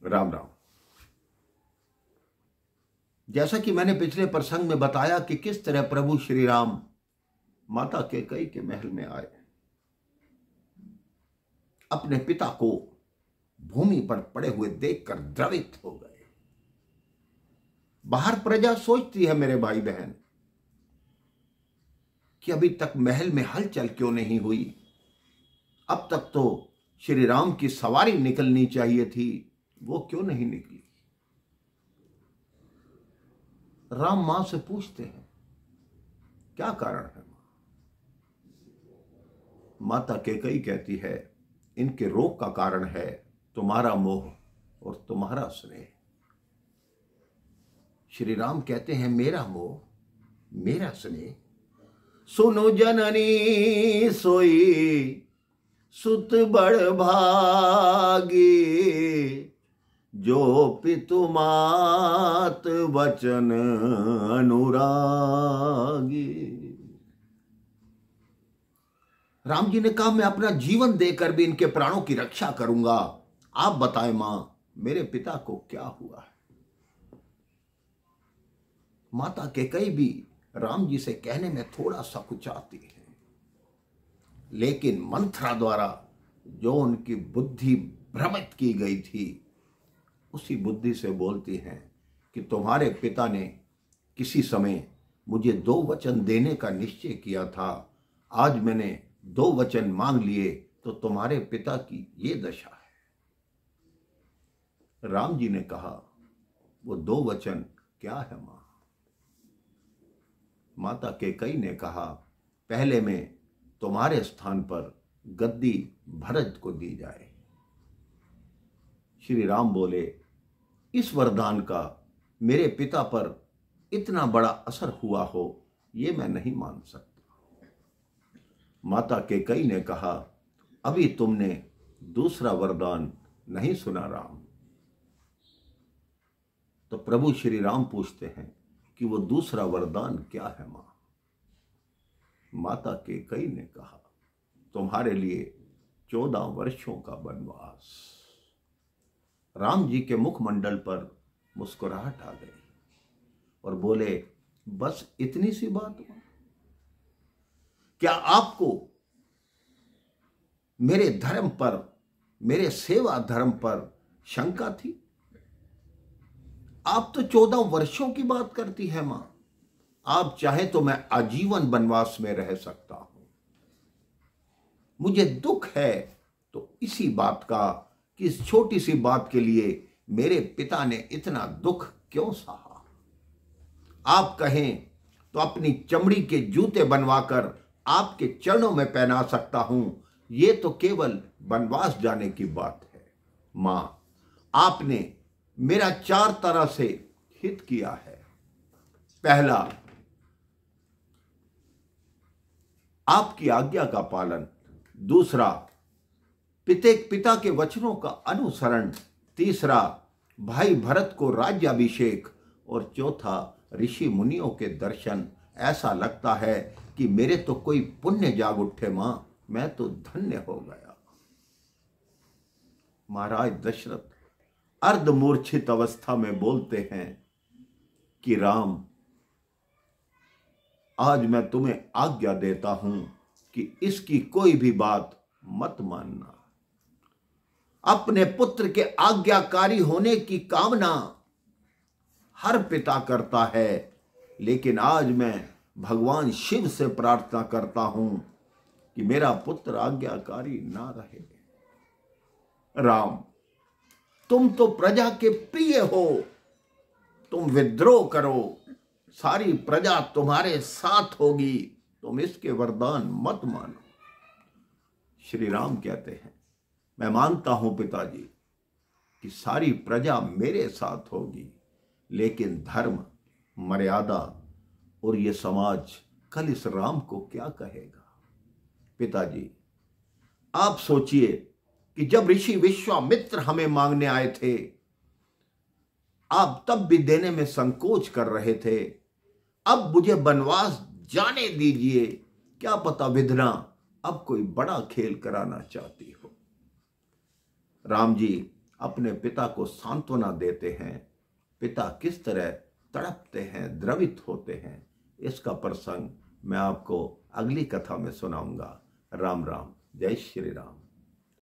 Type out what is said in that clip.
राम राम। जैसा कि मैंने पिछले प्रसंग में बताया कि किस तरह प्रभु श्री राम माता कैकेयी के महल में आए, अपने पिता को भूमि पर पड़े हुए देखकर द्रवित हो गए। बाहर प्रजा सोचती है मेरे भाई बहन कि अभी तक महल में हलचल क्यों नहीं हुई, अब तक तो श्री राम की सवारी निकलनी चाहिए थी, वो क्यों नहीं निकली। राम मां से पूछते हैं क्या कारण है। माता कैकेयी कहती है इनके रोग का कारण है तुम्हारा मोह और तुम्हारा स्नेह। श्री राम कहते हैं मेरा मोह मेरा स्नेह, सुनो जननी सोई सुत बड़ भागी, जो पितु मात वचन अनुरागी। राम जी ने कहा मैं अपना जीवन देकर भी इनके प्राणों की रक्षा करूंगा। आप बताएं मां मेरे पिता को क्या हुआ है। माता कैकेयी भी राम जी से कहने में थोड़ा सकुचाती है, लेकिन मंत्रा द्वारा जो उनकी बुद्धि भ्रमित की गई थी उसी बुद्धि से बोलती हैं कि तुम्हारे पिता ने किसी समय मुझे 2 वचन देने का निश्चय किया था, आज मैंने 2 वचन मांग लिए तो तुम्हारे पिता की ये दशा है। राम जी ने कहा वो 2 वचन क्या है मां। माता कैकेयी ने कहा पहले में तुम्हारे स्थान पर गद्दी भरत को दी जाए। श्री राम बोले इस वरदान का मेरे पिता पर इतना बड़ा असर हुआ हो ये मैं नहीं मान सकता। माता कैकेयी ने कहा अभी तुमने दूसरा वरदान नहीं सुना राम। तो प्रभु श्री राम पूछते हैं कि वो दूसरा वरदान क्या है मां। माता कैकेयी ने कहा तुम्हारे लिए 14 वर्षों का वनवास। राम जी के मुखमंडल पर मुस्कुराहट आ गई और बोले बस इतनी सी बात हुआ, क्या आपको मेरे धर्म पर मेरे सेवा धर्म पर शंका थी। आप तो 14 वर्षों की बात करती है मां, आप चाहे तो मैं आजीवन वनवास में रह सकता हूं। मुझे दुख है तो इसी बात का कि इस छोटी सी बात के लिए मेरे पिता ने इतना दुख क्यों सहा। आप कहें तो अपनी चमड़ी के जूते बनवाकर आपके चरणों में पहना सकता हूं, ये तो केवल वनवास जाने की बात है। मां आपने मेरा 4 तरह से हित किया है। पहला आपकी आज्ञा का पालन, दूसरा पिता के वचनों का अनुसरण, तीसरा भाई भरत को राज्याभिषेक और चौथा ऋषि मुनियों के दर्शन। ऐसा लगता है कि मेरे तो कोई पुण्य जाग उठे मां, मैं तो धन्य हो गया। महाराज दशरथ अर्धमूर्छित अवस्था में बोलते हैं कि राम आज मैं तुम्हें आज्ञा देता हूं कि इसकी कोई भी बात मत मानना। अपने पुत्र के आज्ञाकारी होने की कामना हर पिता करता है, लेकिन आज मैं भगवान शिव से प्रार्थना करता हूं कि मेरा पुत्र आज्ञाकारी ना रहे। राम तुम तो प्रजा के प्रिय हो, तुम विद्रोह करो सारी प्रजा तुम्हारे साथ होगी, तुम इसके वरदान मत मानो। श्री राम कहते हैं मैं मानता हूं पिताजी कि सारी प्रजा मेरे साथ होगी, लेकिन धर्म मर्यादा और ये समाज कल इस राम को क्या कहेगा। पिताजी आप सोचिए कि जब ऋषि विश्वामित्र हमें मांगने आए थे, आप तब भी देने में संकोच कर रहे थे। अब मुझे वनवास जाने दीजिए, क्या पता विधना अब कोई बड़ा खेल कराना चाहती हो। राम जी अपने पिता को सांत्वना देते हैं, पिता किस तरह तड़पते हैं, द्रवित होते हैं, इसका प्रसंग मैं आपको अगली कथा में सुनाऊंगा। राम राम, जय श्री राम।